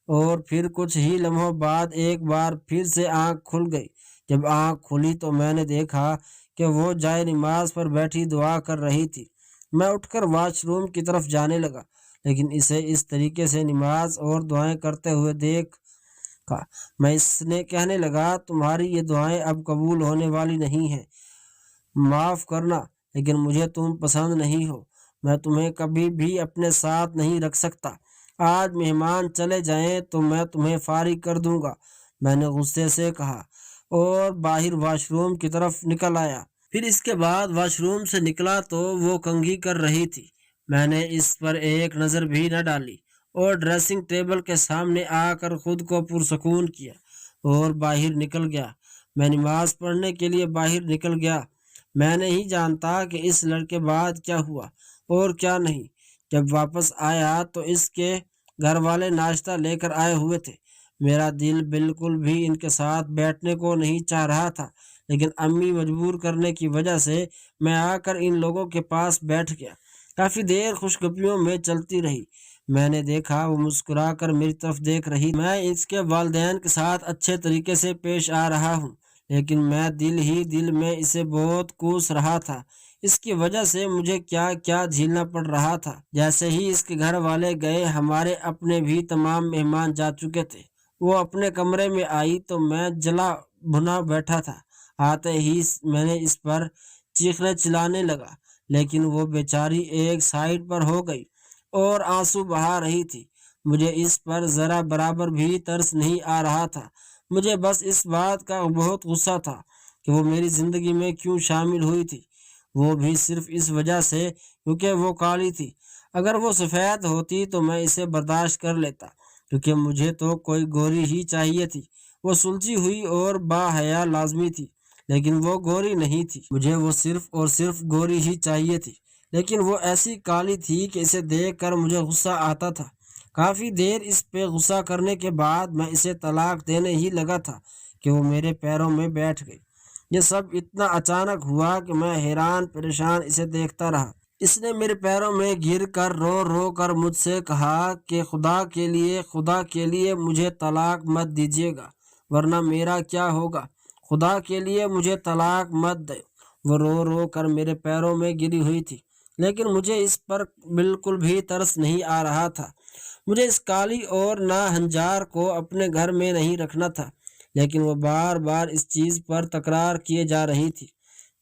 اور پھر کچھ ہی لمحوں بعد ایک بار پھر سے آنکھ کھل گئی۔ جب آنکھ کھلی تو میں نے دیکھا کہ وہ جائے نماز پر بیٹھی دعا کر رہی تھی۔ میں اٹھ کر واش روم کی طرف جانے لگا، لیکن اسے اس طریقے سے نماز اور دعائیں کرتے ہوئے دیکھا، میں اس نے کہنے لگا، تمہاری یہ دعائیں اب قبول ہونے والی نہیں ہیں، معاف کرنا، لیکن مجھے تم پسند نہیں ہو، میں تمہیں کبھی بھی اپنے ساتھ نہیں رکھ سکتا، آج مہمان چلے جائیں تو میں تمہیں فارغ کر دوں گا، میں نے غصے سے کہا اور باہر واش روم کی طرف نکل آیا۔ پھر اس کے بعد واش روم سے نکلا تو وہ کنگھی کر رہی تھی، میں نے اس پر ایک نظر بھی نہ ڈالی اور ڈریسنگ ٹیبل کے سامنے آ کر خود کو پرسکون کیا اور باہر نکل گیا۔ میں نماز پڑھنے کے لیے باہر نکل گیا، میں نہیں جانتا کہ اس لڑکے بعد کیا ہوا اور کیا نہیں۔ جب واپس آیا تو اس کے گھر والے ناشتہ لے کر آئے ہوئے تھے، میرا دل بالکل بھی ان کے ساتھ بیٹھنے کو نہیں چاہ رہا تھا، لیکن امی مجبور کرنے کی وجہ سے میں آ کر ان لوگوں کے پاس بیٹھ گیا۔ کافی دیر خوش گپیوں میں چلتی رہی، میں نے دیکھا وہ مسکرا کر میری طرف دیکھ رہی، میں اس کے والدین کے ساتھ اچھے طریقے سے پیش آ رہا ہوں، لیکن میں دل ہی دل میں اسے بہت کوس رہا تھا، اس کی وجہ سے مجھے کیا کیا جھیلنا پڑ رہا تھا۔ جیسے ہی اس کے گھر والے گئے، ہمارے اپنے بھی تمام مہمان جا چکے تھے، وہ اپنے کمرے میں آئی تو میں جلا بھنا بیٹھا تھا، آتے ہی میں نے اس پر چیخنے چلانے لگا، لیکن وہ بیچاری ایک سائیڈ پر ہو گئی اور آنسو بہا رہی تھی۔ مجھے اس پر ذرا برابر بھی ترس نہیں آ رہا تھا، مجھے بس اس بات کا بہت غصہ تھا کہ وہ میری زندگی میں کیوں شامل ہوئی تھی، وہ بھی صرف اس وجہ سے کیونکہ وہ کالی تھی۔ اگر وہ سفید ہوتی تو میں اسے برداشت کر لیتا، کیونکہ مجھے تو کوئی گوری ہی چاہیے تھی، وہ سلجھی ہوئی اور با حیا لازمی تھی، لیکن وہ گوری نہیں تھی، مجھے وہ صرف اور صرف گوری ہی چاہیے تھی، لیکن وہ ایسی کالی تھی کہ اسے دیکھ کر مجھے غصہ آتا تھا۔ کافی دیر اس پہ غصہ کرنے کے بعد میں اسے طلاق دینے ہی لگا تھا کہ وہ میرے پیروں میں بیٹھ گئی۔ یہ سب اتنا اچانک ہوا کہ میں حیران پریشان اسے دیکھتا رہا۔ اس نے میرے پیروں میں گر کر رو رو کر مجھ سے کہا کہ خدا کے لیے مجھے طلاق مت دیجیے گا، ورنہ میرا کیا ہوگا، خدا کے لیے مجھے طلاق مت دے۔ وہ رو رو کر میرے پیروں میں گری ہوئی تھی، لیکن مجھے اس پر بالکل بھی ترس نہیں آ رہا تھا۔ مجھے اس کالی اور ناہنجار کو اپنے گھر میں نہیں رکھنا تھا، لیکن وہ بار بار اس چیز پر تکرار کیے جا رہی تھی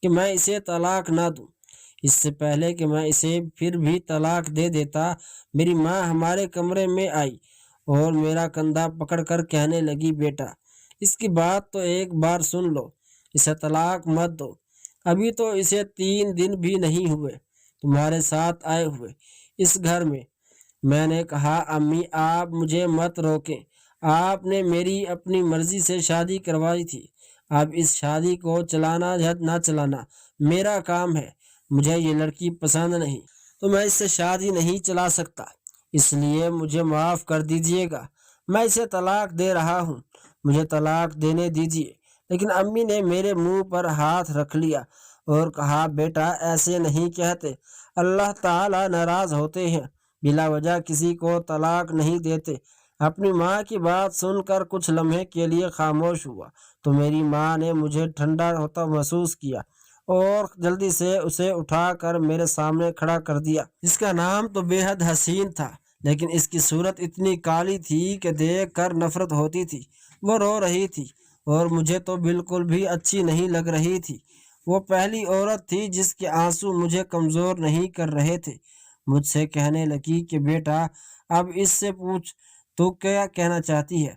کہ میں اسے طلاق نہ دوں۔ اس سے پہلے کہ میں اسے پھر بھی طلاق دے دیتا، میری ماں ہمارے کمرے میں آئی اور میرا کندھا پکڑ کر کہنے لگی، بیٹا اس کی بات تو ایک بار سن لو، اسے طلاق مت دو، ابھی تو اسے 3 دن بھی نہیں ہوئے تمہارے ساتھ آئے ہوئے اس گھر میں۔ میں نے کہا، امی آپ مجھے مت روکیں، آپ نے میری اپنی مرضی سے شادی کروائی تھی، اب اس شادی کو چلانا یا نہ چلانا میرا کام ہے، مجھے یہ لڑکی پسند نہیں تو میں اس سے شادی نہیں چلا سکتا، اس لیے مجھے معاف کر دیجیے گا، میں اسے طلاق دے رہا ہوں، مجھے طلاق دینے دیجیے۔ لیکن امی نے میرے منہ پر ہاتھ رکھ لیا اور کہا، بیٹا ایسے نہیں کہتے، اللہ تعالیٰ ناراض ہوتے ہیں، بلا وجہ کسی کو طلاق نہیں دیتے۔ اپنی ماں کی بات سن کر کچھ لمحے کے لیے خاموش ہوا تو میری ماں نے مجھے ٹھنڈا ہوتا محسوس کیا اور جلدی سے اسے اٹھا کر میرے سامنے کھڑا کر دیا۔ اس کا نام تو بے حد حسین تھا، لیکن اس کی صورت اتنی کالی تھی کہ دیکھ کر نفرت ہوتی تھی۔ وہ رو رہی تھی اور مجھے تو بالکل بھی اچھی نہیں لگ رہی تھی۔ وہ پہلی عورت تھی جس کے آنسو مجھے کمزور نہیں کر رہے تھے۔ مجھ سے کہنے لگی کہ بیٹا اب اس سے پوچھ تو کیا کہنا چاہتی ہے،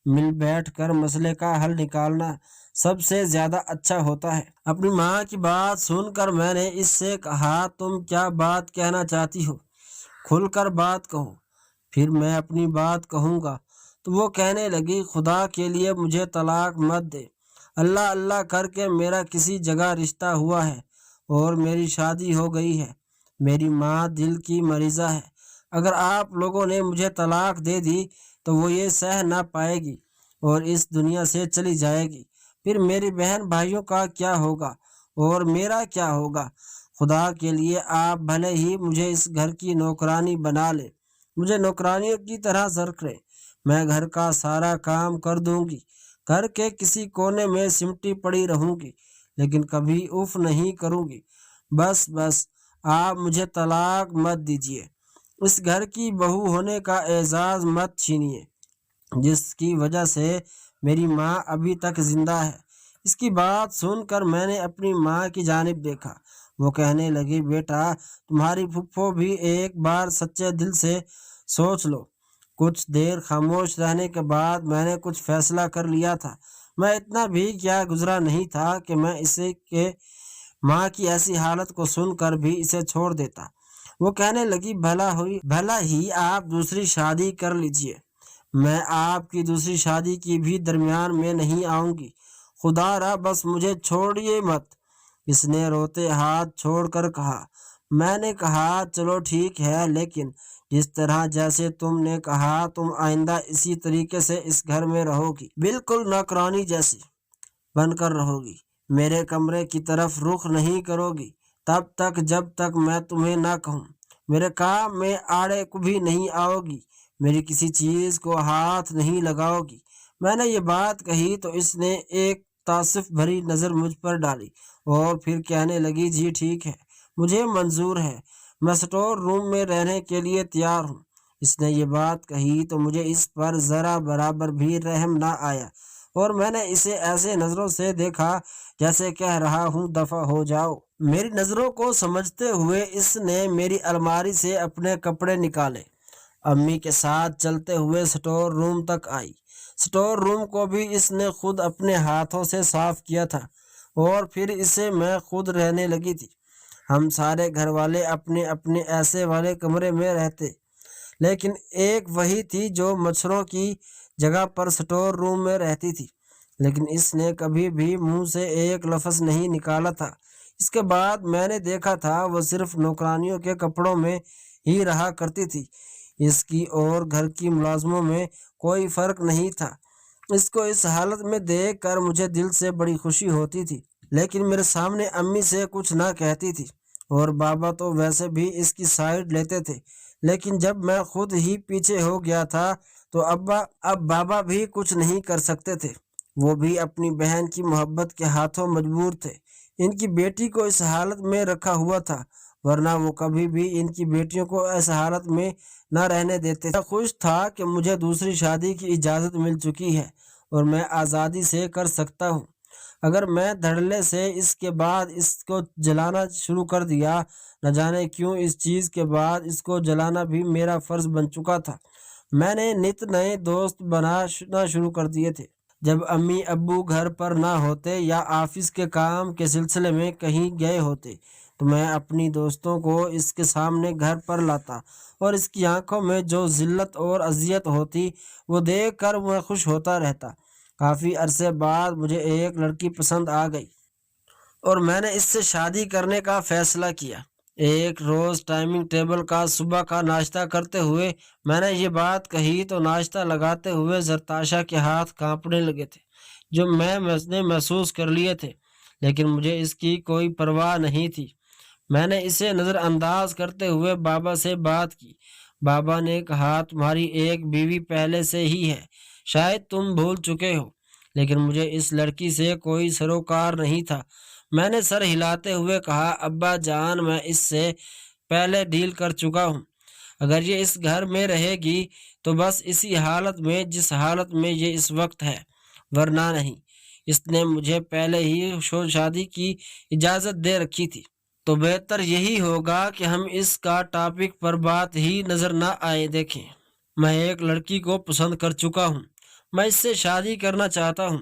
مل بیٹھ کر مسئلے کا حل نکالنا سب سے زیادہ اچھا ہوتا ہے۔ اپنی ماں کی بات سن کر میں نے اس سے کہا، تم کیا بات کہنا چاہتی ہو، کھل کر بات کہو، پھر میں اپنی بات کہوں گا۔ تو وہ کہنے لگی، خدا کے لیے مجھے طلاق مت دے، اللہ اللہ کر کے میرا کسی جگہ رشتہ ہوا ہے اور میری شادی ہو گئی ہے، میری ماں دل کی مریضہ ہے، اگر آپ لوگوں نے مجھے طلاق دے دی تو وہ یہ سہ نہ پائے گی اور اس دنیا سے چلی جائے گی، پھر میری بہن بھائیوں کا کیا ہوگا اور میرا کیا ہوگا؟ خدا کے لیے آپ بھلے ہی مجھے اس گھر کی نوکرانی بنا لے، مجھے نوکرانیوں کی طرح رکھیں، میں گھر کا سارا کام کر دوں گی، گھر کے کسی کونے میں سمٹی پڑی رہوں گی لیکن کبھی اف نہیں کروں گی، بس آپ مجھے طلاق مت دیجیے، اس گھر کی بہو ہونے کا اعزاز مت چھینیے جس کی وجہ سے میری ماں ابھی تک زندہ ہے۔ اس کی بات سن کر میں نے اپنی ماں کی جانب دیکھا، وہ کہنے لگی، بیٹا تمہاری پھپھو بھی ایک بار سچے دل سے سوچ لو۔ کچھ دیر خاموش رہنے کے بعد میں نے کچھ فیصلہ کر لیا تھا، میں اتنا بھی کیا گزرا نہیں تھا کہ میں اسے کہ ماں کی ایسی حالت کو سن کر بھی اسے چھوڑ دیتا۔ وہ کہنے لگی، بھلا ہی آپ دوسری شادی کر لیجئے، میں آپ کی دوسری شادی کی بھی درمیان میں نہیں آؤں گی، خدا را بس مجھے چھوڑیے مت۔ اس نے روتے ہاتھ چھوڑ کر کہا۔ میں نے کہا، چلو ٹھیک ہے، لیکن جس طرح جیسے تم نے کہا تم آئندہ اسی طریقے سے اس گھر میں رہو گی، بالکل نوکرانی جیسی بن کر رہو گی، میرے کمرے کی طرف رخ نہیں کرو گی تب تک جب تک میں تمہیں نہ کہوں، میرے کام میں آڑے بھی نہیں آؤ گی، میری کسی چیز کو ہاتھ نہیں لگاؤ گی۔ میں نے یہ بات کہی تو اس نے ایک تعصف بھری نظر مجھ پر ڈالی اور پھر کہنے لگی، جی ٹھیک ہے، مجھے منظور ہے، میں سٹور روم میں رہنے کے لیے تیار ہوں۔ اس نے یہ بات کہی تو مجھے اس پر ذرا برابر بھی رحم نہ آیا اور میں نے اسے ایسے نظروں سے دیکھا جیسے کہہ رہا ہوں، دفع ہو جاؤ۔ میری نظروں کو سمجھتے ہوئے اس نے میری الماری سے اپنے کپڑے نکالے، امی کے ساتھ چلتے ہوئے سٹور روم تک آئی۔ سٹور روم کو بھی اس نے خود اپنے ہاتھوں سے صاف کیا تھا اور پھر اسے میں خود رہنے لگی تھی۔ ہم سارے گھر والے اپنے اپنے ایسے والے کمرے میں رہتے، لیکن ایک وہی تھی جو مچھروں کی جگہ پر سٹور روم میں رہتی تھی، لیکن اس نے کبھی بھی منہ سے ایک لفظ نہیں نکالا تھا۔ اس کے بعد میں نے دیکھا تھا وہ صرف نوکرانیوں کے کپڑوں میں ہی رہا کرتی تھی، اس کی اور گھر کی ملازموں میں کوئی فرق نہیں تھا۔ اس کو اس حالت میں دیکھ کر مجھے دل سے بڑی خوشی ہوتی تھی، لیکن میرے سامنے امی سے کچھ نہ کہتی تھی اور بابا تو ویسے بھی اس کی سائیڈ لیتے تھے، لیکن جب میں خود ہی پیچھے ہو گیا تھا تو اب بابا بھی کچھ نہیں کر سکتے تھے، وہ بھی اپنی بہن کی محبت کے ہاتھوں مجبور تھے۔ ان کی بیٹی کو اس حالت میں رکھا ہوا تھا، ورنہ وہ کبھی بھی ان کی بیٹیوں کو اس حالت میں نہ رہنے دیتے۔ میں خوش تھا کہ مجھے دوسری شادی کی اجازت مل چکی ہے اور میں آزادی سے کر سکتا ہوں۔ اگر میں دھڑلے سے اس کے بعد اس کو جلانا شروع کر دیا، نہ جانے کیوں اس چیز کے بعد اس کو جلانا بھی میرا فرض بن چکا تھا۔ میں نے نت نئے دوست بنانا شروع کر دیے تھے۔ جب امی ابو گھر پر نہ ہوتے یا آفس کے کام کے سلسلے میں کہیں گئے ہوتے تو میں اپنی دوستوں کو اس کے سامنے گھر پر لاتا، اور اس کی آنکھوں میں جو ذلت اور اذیت ہوتی وہ دیکھ کر میں خوش ہوتا رہتا۔ کافی عرصے بعد مجھے ایک لڑکی پسند آ گئی اور میں نے اس سے شادی کرنے کا فیصلہ کیا۔ ایک روز ٹائمنگ ٹیبل کا صبح کا ناشتہ کرتے ہوئے میں نے یہ بات کہی تو ناشتہ لگاتے ہوئے زرتاشا کے ہاتھ کانپنے لگے تھے، جو میں نے محسوس کر لیے تھے، لیکن مجھے اس کی کوئی پرواہ نہیں تھی۔ میں نے اسے نظر انداز کرتے ہوئے بابا سے بات کی۔ بابا نے کہا، تمہاری ایک بیوی پہلے سے ہی ہے، شاید تم بھول چکے ہو، لیکن مجھے اس لڑکی سے کوئی سروکار نہیں تھا۔ میں نے سر ہلاتے ہوئے کہا، ابا جان، میں اس سے پہلے ڈیل کر چکا ہوں۔ اگر یہ اس گھر میں رہے گی تو بس اسی حالت میں جس حالت میں یہ اس وقت ہے، ورنہ نہیں۔ اس نے مجھے پہلے ہی شادی کی اجازت دے رکھی تھی، تو بہتر یہی ہوگا کہ ہم اس کا ٹاپک پر بات ہی نظر نہ آئے دیکھیں۔ میں ایک لڑکی کو پسند کر چکا ہوں، میں اس سے شادی کرنا چاہتا ہوں۔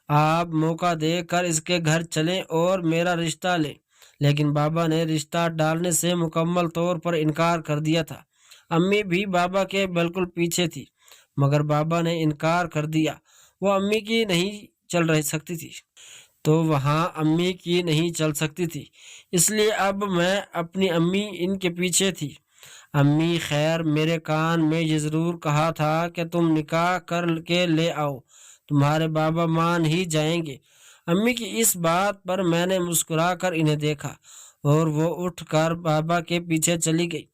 آپ موقع دے کر اس کے گھر چلیں اور میرا رشتہ لیں۔ لیکن بابا نے رشتہ ڈالنے سے مکمل طور پر انکار کر دیا تھا۔ امی بھی بابا کے بالکل پیچھے تھی، مگر بابا نے انکار کر دیا۔ وہ امی کی نہیں چل سکتی تھی تو وہاں امی کی نہیں چل سکتی تھی، اس لیے اب میں اپنی امی ان کے پیچھے تھی۔ امی خیر، میرے کان میں یہ ضرور کہا تھا کہ تم نکاح کر کے لے آؤ، تمہارے بابا مان ہی جائیں گے۔ امی کی اس بات پر میں نے مسکرا کر انہیں دیکھا اور وہ اٹھ کر بابا کے پیچھے چلی گئی۔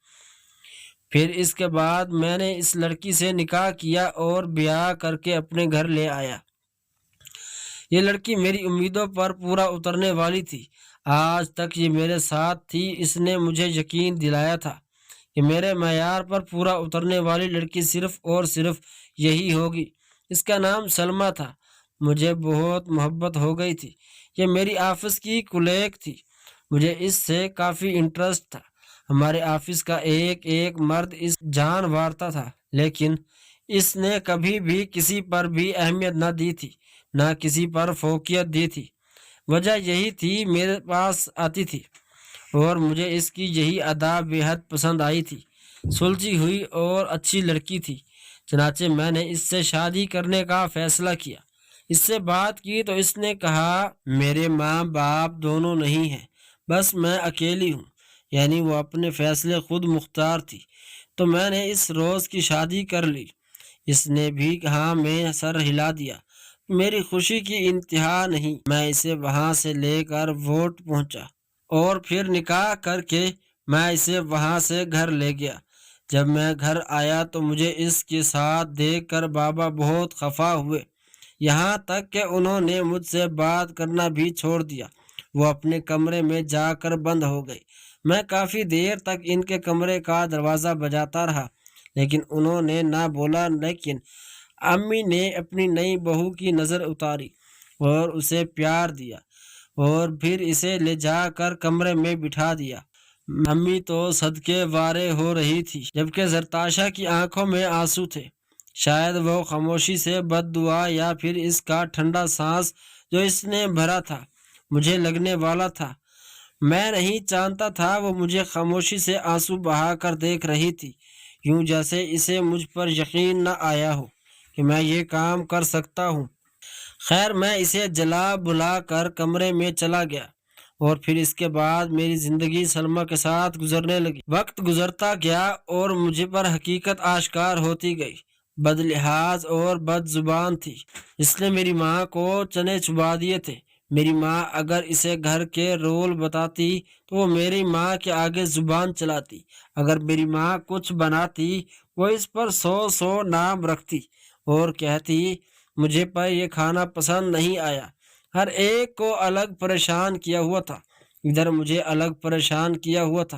پھر اس کے بعد میں نے اس لڑکی سے نکاح کیا اور بیاہ کر کے اپنے گھر لے آیا۔ یہ لڑکی میری امیدوں پر پورا اترنے والی تھی۔ آج تک یہ میرے ساتھ تھی، اس نے مجھے یقین دلایا تھا کہ میرے معیار پر پورا اترنے والی لڑکی صرف اور صرف یہی ہوگی۔ اس کا نام سلمیٰ تھا۔ مجھے بہت محبت ہو گئی تھی۔ یہ میری آفس کی کولیگ تھی، مجھے اس سے کافی انٹرسٹ تھا۔ ہمارے آفس کا ایک ایک مرد اس جان وارتا تھا، لیکن اس نے کبھی بھی کسی پر بھی اہمیت نہ دی تھی، نہ کسی پر فوقیت دی تھی۔ وجہ یہی تھی، میرے پاس آتی تھی اور مجھے اس کی یہی ادا بے حد پسند آئی تھی۔ سلجھی ہوئی اور اچھی لڑکی تھی، چنانچہ میں نے اس سے شادی کرنے کا فیصلہ کیا۔ اس سے بات کی تو اس نے کہا، میرے ماں باپ دونوں نہیں ہیں، بس میں اکیلی ہوں، یعنی وہ اپنے فیصلے خود مختار تھی، تو میں نے اس روز کی شادی کر لی۔ اس نے بھی کہا، میں سر ہلا دیا۔ میری خوشی کی انتہا نہیں۔ میں اسے وہاں سے لے کر ووٹ پہنچا اور پھر نکاح کر کے میں اسے وہاں سے گھر لے گیا۔ جب میں گھر آیا تو مجھے اس کے ساتھ دیکھ کر بابا بہت خفا ہوئے، یہاں تک کہ انہوں نے مجھ سے بات کرنا بھی چھوڑ دیا۔ وہ اپنے کمرے میں جا کر بند ہو گئی۔ میں کافی دیر تک ان کے کمرے کا دروازہ بجاتا رہا، لیکن انہوں نے نہ بولا۔ لیکن امی نے اپنی نئی بہو کی نظر اتاری اور اسے پیار دیا اور پھر اسے لے جا کر کمرے میں بٹھا دیا۔ امی تو صدقے وارے ہو رہی تھی، جبکہ زرتاشا کی آنکھوں میں آنسو تھے۔ شاید وہ خاموشی سے بد دعا یا پھر اس کا ٹھنڈا سانس جو اس نے بھرا تھا مجھے لگنے والا تھا۔ میں نہیں جانتا تھا، وہ مجھے خاموشی سے آنسو بہا کر دیکھ رہی تھی، یوں جیسے اسے مجھ پر یقین نہ آیا ہو کہ میں یہ کام کر سکتا ہوں۔ خیر، میں اسے جلا بلا کر کمرے میں چلا گیا اور پھر اس کے بعد میری زندگی سلمیٰ کے ساتھ گزرنے لگی۔ وقت گزرتا گیا اور مجھے پر حقیقت آشکار ہوتی گئی۔ بد لحاظ اور بد زبان تھی، اس نے میری ماں کو چنے چبا دیے تھے۔ میری ماں اگر اسے گھر کے رول بتاتی تو وہ میری ماں کے آگے زبان چلاتی۔ اگر میری ماں کچھ بناتی وہ اس پر 100 نام رکھتی اور کہتی، مجھے پر یہ کھانا پسند نہیں آیا۔ ہر ایک کو الگ پریشان کیا ہوا تھا، ادھر مجھے الگ پریشان کیا ہوا تھا۔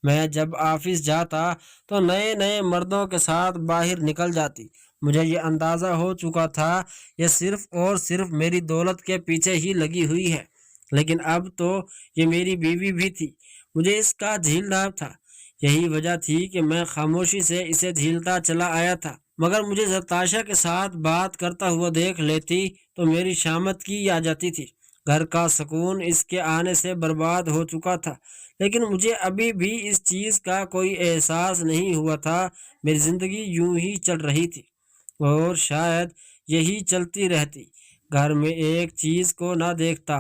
میں جب آفس جاتا تو نئے نئے مردوں کے ساتھ باہر نکل جاتی، مجھے یہ اندازہ ہو چکا تھا یہ صرف اور صرف میری دولت کے پیچھے ہی لگی ہوئی ہے، لیکن اب تو یہ میری بیوی بھی تھی، مجھے اس کا جھیلنا تھا۔ یہی وجہ تھی کہ میں خاموشی سے اسے جھیلتا چلا آیا تھا، مگر مجھے زرتاشا کے ساتھ بات کرتا ہوا دیکھ لیتی تو میری شامت کی آ جاتی تھی۔ گھر کا سکون اس کے آنے سے برباد ہو چکا تھا، لیکن مجھے ابھی بھی اس چیز کا کوئی احساس نہیں ہوا تھا۔ میری زندگی یوں ہی چل رہی تھی اور شاید یہی چلتی رہتی، گھر میں ایک چیز کو نہ دیکھتا۔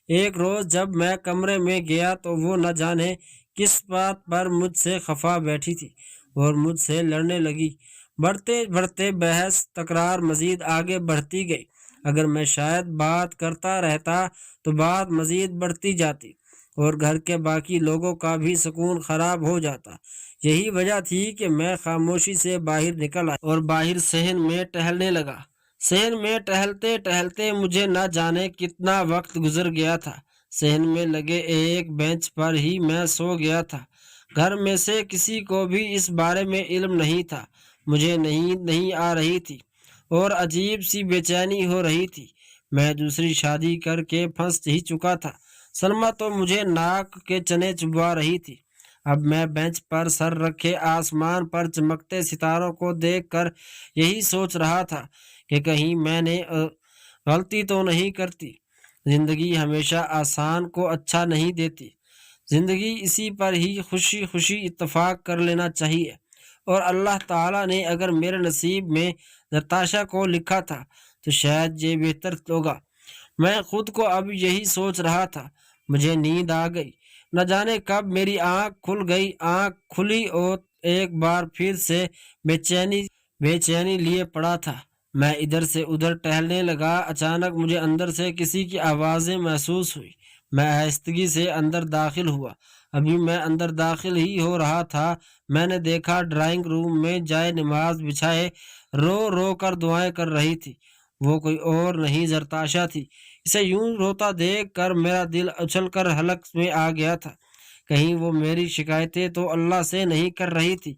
ایک روز جب میں کمرے میں گیا تو وہ نہ جانے کس بات پر مجھ سے خفا بیٹھی تھی اور مجھ سے لڑنے لگی۔ بڑھتے بڑھتے بحث تکرار مزید آگے بڑھتی گئی۔ اگر میں شاید بات کرتا رہتا تو بات مزید بڑھتی جاتی اور گھر کے باقی لوگوں کا بھی سکون خراب ہو جاتا۔ یہی وجہ تھی کہ میں خاموشی سے باہر نکل آیا اور باہر صحن میں ٹہلنے لگا۔ صحن میں ٹہلتے ٹہلتے مجھے نہ جانے کتنا وقت گزر گیا تھا۔ صحن میں لگے ایک بینچ پر ہی میں سو گیا تھا۔ گھر میں سے کسی کو بھی اس بارے میں علم نہیں تھا۔ مجھے نیند نہیں آ رہی تھی اور عجیب سی بے چینی ہو رہی تھی۔ میں دوسری شادی کر کے پھنس ہی چکا تھا۔ سلمیٰ تو مجھے ناک کے چنے چبوا رہی تھی۔ اب میں بینچ پر سر رکھے آسمان پر چمکتے ستاروں کو دیکھ کر یہی سوچ رہا تھا کہ کہیں میں نے غلطی تو نہیں کرتی۔ زندگی ہمیشہ آسان کو اچھا نہیں دیتی، زندگی اسی پر ہی خوشی خوشی اتفاق کر لینا چاہیے، اور اللہ تعالیٰ نے اگر میرے نصیب میں زرتاشا کو لکھا تھا تو شاید یہ بہتر ہوگا۔ میں خود کو اب یہی سوچ رہا تھا۔ مجھے نیند آ گئی، نہ جانے کب میری آنکھ کھل گئی۔ آنکھ کھلی اور ایک بار پھر سے بے چینی لیے پڑا تھا۔ میں ادھر سے ادھر ٹہلنے لگا۔ اچانک مجھے اندر سے کسی کی آوازیں محسوس ہوئی۔ میں آہستگی سے اندر داخل ہوا۔ ابھی میں اندر داخل ہی ہو رہا تھا، میں نے دیکھا ڈرائنگ روم میں جائے نماز بچھائے رو رو کر دعائیں کر رہی تھی۔ وہ کوئی اور نہیں زرتاشا تھی۔ اسے یوں روتا دیکھ کر میرا دل اچھل کر حلق میں آ گیا تھا۔ کہیں وہ میری شکایتیں تو اللہ سے نہیں کر رہی تھی،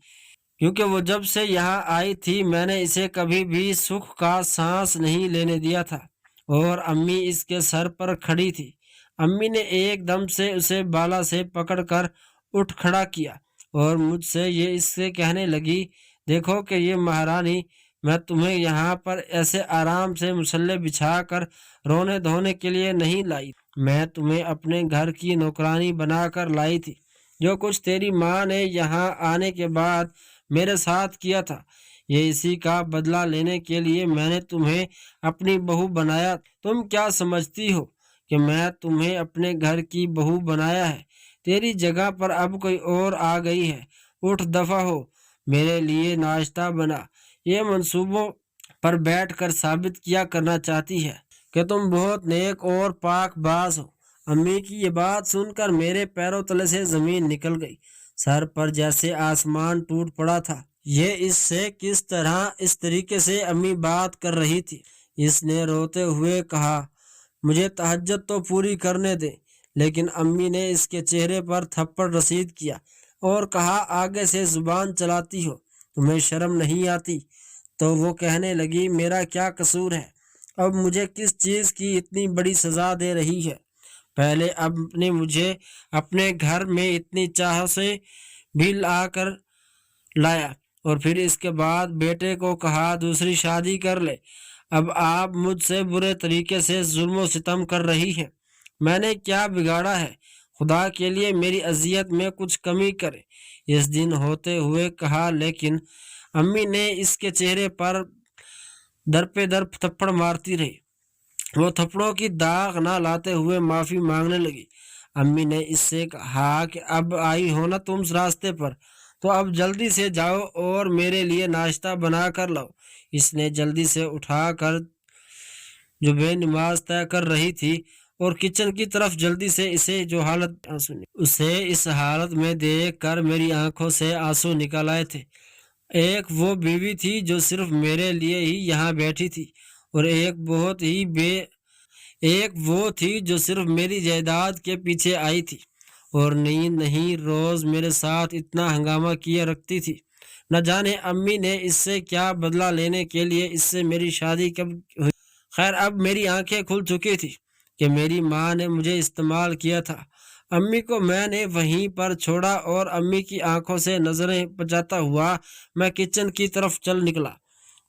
کیونکہ وہ جب سے یہاں آئی تھی میں نے اسے کبھی بھی سکھ کا سانس نہیں لینے دیا تھا۔ اور امی اس کے سر پر کھڑی تھی۔ امی نے ایک دم سے اسے بالا سے پکڑ کر اٹھ کھڑا کیا اور مجھ سے یہ اس سے کہنے لگی، دیکھو کہ یہ مہارانی میں تمہیں یہاں پر ایسے آرام سے مسلح بچھا کر رونے دھونے کے لیے نہیں لائی، میں تمہیں اپنے گھر کی نوکرانی بنا کر لائی تھی۔ جو کچھ تیری ماں نے یہاں آنے کے بعد میرے ساتھ کیا تھا، یہ اسی کا بدلہ لینے کے لیے میں نے تمہیں اپنی بہو بنایا۔ تم کیا سمجھتی ہو کہ میں تمہیں اپنے گھر کی بہو بنایا ہے؟ تیری جگہ پر اب کوئی اور آ گئی ہے۔ اٹھ دفع ہو، میرے لیے ناشتہ بنا۔ یہ منصوبوں پر بیٹھ کر ثابت کیا کرنا چاہتی ہے کہ تم بہت نیک اور پاک باز ہو۔ امی کی یہ بات سن کر میرے پیروں تلے سے زمین نکل گئی۔ سر پر جیسے آسمان ٹوٹ پڑا تھا۔ یہ اس سے کس طرح اس طریقے سے امی بات کر رہی تھی؟ اس نے روتے ہوئے کہا، مجھے تہجد تو پوری کرنے دے۔ لیکن امی نے اس کے چہرے پر تھپڑ رسید کیا اور کہا، آگے سے زبان چلاتی ہو، تمہیں شرم نہیں آتی؟ تو وہ کہنے لگی، میرا کیا قصور ہے؟ اب مجھے کس چیز کی اتنی بڑی سزا دے رہی ہے؟ پہلے اب نے مجھے اپنے گھر میں اتنی چاہ سے بھی لا کر لایا، اور پھر اس کے بعد بیٹے کو کہا دوسری شادی کر لے۔ اب آپ مجھ سے برے طریقے سے ظلم و ستم کر رہی ہیں۔ میں نے کیا بگاڑا ہے؟ خدا کے لیے میری اذیت میں کچھ کمی کرے۔ اس دن ہوتے ہوئے کہا، لیکن امی نے اس کے چہرے پر در پہ در تھپڑ مارتی رہی۔ وہ تھپڑوں کی داغ نہ لاتے ہوئے معافی مانگنے لگی۔ امی نے اس سے کہا کہ اب آئی ہو نا تم راستے پر، تو اب جلدی سے جاؤ اور میرے لیے ناشتہ بنا کر لاؤ۔ اس نے جلدی سے اٹھا کر جو بے نماز طے کر رہی تھی اور کچن کی طرف جلدی سے اسے اس حالت میں دیکھ کر میری آنکھوں سے آنسو نکل آئے تھے۔ ایک وہ بیوی تھی جو صرف میرے لیے ہی یہاں بیٹھی تھی، اور ایک وہ تھی جو صرف میری جائیداد کے پیچھے آئی تھی اور نیند نہیں روز میرے ساتھ اتنا ہنگامہ کیے رکھتی تھی۔ نہ جانے امی نے اس سے کیا بدلہ لینے کے لیے اس سے میری شادی کب ہوئی۔ خیر اب میری آنکھیں کھل چکی تھی کہ میری ماں نے مجھے استعمال کیا تھا۔ امی کو میں نے وہیں پر چھوڑا اور امی کی آنکھوں سے نظریں بچاتا ہوا میں کچن کی طرف چل نکلا۔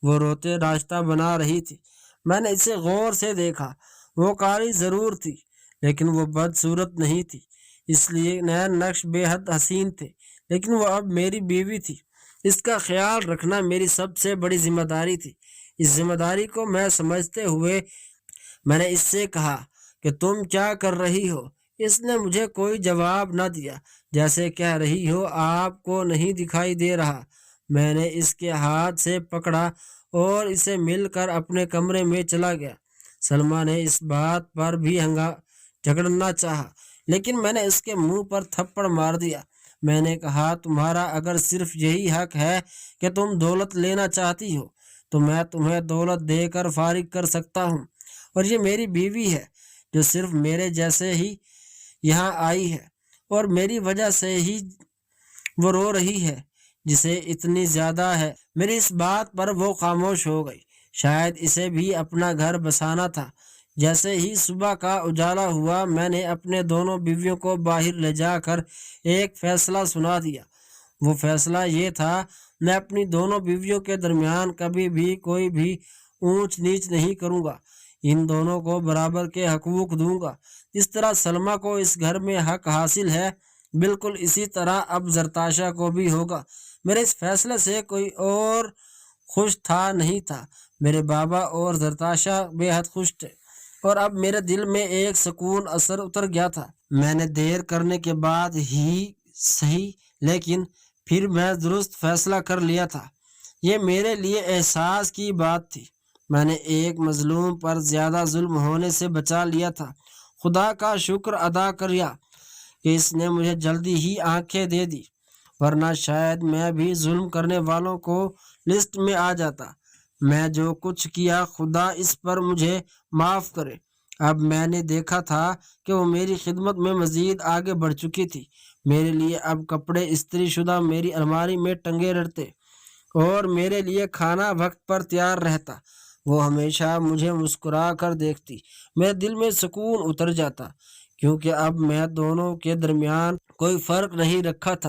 وہ روتے راستہ بنا رہی تھی۔ میں نے اسے غور سے دیکھا۔ وہ کالی ضرور تھی لیکن وہ بدصورت نہیں تھی، اس لیے نین نقش بے حد حسین تھے، لیکن وہ اب میری بیوی تھی۔ اس کا خیال رکھنا میری سب سے بڑی ذمہ داری تھی۔ اس ذمہ داری کو میں سمجھتے ہوئے میں نے اس سے کہا کہ تم کیا کر رہی ہو؟ اس نے مجھے کوئی جواب نہ دیا، جیسے کہہ رہی ہو آپ کو نہیں دکھائی دے رہا۔ میں نے اس کے ہاتھ سے پکڑا اور اسے مل کر اپنے کمرے میں چلا گیا۔ سلمیٰ نے اس بات پر بھی جھگڑنا چاہا لیکن میں نے اس کے منہ پر تھپڑ مار دیا۔ میں نے کہا تمہارا اگر صرف یہی حق ہے کہ تم دولت لینا چاہتی ہو تو میں تمہیں دولت دے کر فارغ کر سکتا ہوں، اور یہ میری بیوی ہے جو صرف میرے جیسے ہی یہاں آئی ہے اور میری وجہ سے ہی وہ رو رہی ہے جسے اتنی زیادہ ہے۔ میری اس بات پر وہ خاموش ہو گئی۔ شاید اسے بھی اپنا گھر بسانا تھا۔ جیسے ہی صبح کا اجالا ہوا میں نے اپنے دونوں بیویوں کو باہر لے جا کر ایک فیصلہ سنا دیا۔ وہ فیصلہ یہ تھا میں اپنی دونوں بیویوں کے درمیان کبھی بھی کوئی بھی اونچ نیچ نہیں کروں گا، ان دونوں کو برابر کے حقوق دوں گا۔ جس طرح سلمیٰ کو اس گھر میں حق حاصل ہے بالکل اسی طرح اب زرتاشا کو بھی ہوگا۔ میرے اس فیصلے سے کوئی اور خوش تھا نہیں تھا۔ میرے بابا اور زرتاشا بے حد خوش تھے اور اب میرے دل میں ایک سکون اثر اتر گیا تھا۔ میں نے دیر کرنے کے بعد ہی صحیح لیکن پھر میں درست فیصلہ کر لیا تھا۔ یہ میرے لیے احساس کی بات تھی۔ میں نے ایک مظلوم پر زیادہ ظلم ہونے سے بچا لیا تھا۔ خدا کا شکر ادا کیا کہ اس نے مجھے جلدی ہی آنکھیں دے دی، ورنہ شاید میں بھی ظلم کرنے والوں کو لسٹ میں آ جاتا۔ میں جو کچھ کیا خدا اس پر مجھے معاف کرے۔ اب میں نے دیکھا تھا کہ وہ میری خدمت میں مزید آگے بڑھ چکی تھی۔ میرے لیے اب کپڑے استری شدہ میری الماری میں ٹنگے رہتے اور میرے لیے کھانا وقت پر تیار رہتا۔ وہ ہمیشہ مجھے مسکرا کر دیکھتی۔ میرے دل میں سکون اتر جاتا کیونکہ اب میں دونوں کے درمیان کوئی فرق نہیں رکھا تھا۔